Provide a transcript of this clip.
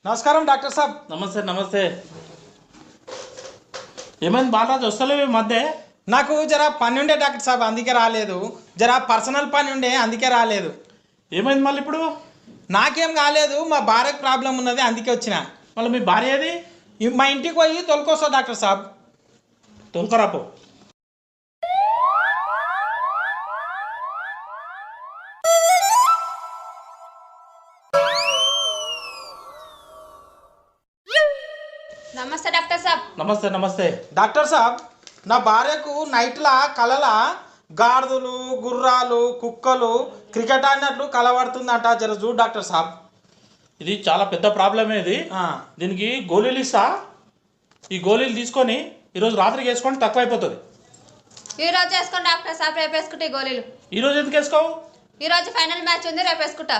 నమస్కారం డాక్టర్ సాబ్. నమస్తే నమస్తే. ఏమైంది బాలరాజు, వస్తలేవు ఈ మధ్య? నాకు జరా పని ఉండే డాక్టర్ సాబ్, అందుకే రాలేదు. జరా పర్సనల్ పని ఉండే, అందుకే రాలేదు. ఏమైంది మళ్ళీ ఇప్పుడు? నాకేం కాలేదు, మా భార్యకు ప్రాబ్లం ఉన్నది, అందుకే వచ్చిన. మళ్ళీ మీ భార్య ఏది? మా ఇంటికి పోయి తొలకొస్తా డాక్టర్ సాబ్. తొలకరాపో. నమస్తే డాక్టర్ సాబ్. నమస్తే నమస్తే. డాక్టర్ సాబ్, నా భార్యకు నైట్లా కలల గాడిదలు, గుర్రాలు, కుక్కలు క్రికెట్ ఆడినట్లు కలవడుతుందంట. జర చూడు డాక్టర్ సాబ్. ఇది చాలా పెద్ద ప్రాబ్లమే ఇది. దీనికి గోళీలు ఇస్తా, ఈ గోళీలు తీసుకొని ఈరోజు రాత్రికి వేసుకొని తక్కువ అయిపోతుంది. ఈరోజు వేసుకోండి డాక్టర్ సాబ్, రేపు వేసుకుంటే ఈ గోళీలు. ఈరోజు ఎందుకు వేసుకోవు? ఈరోజు ఫైనల్ మ్యాచ్ ఉంది, రేపు వేసుకుంటా.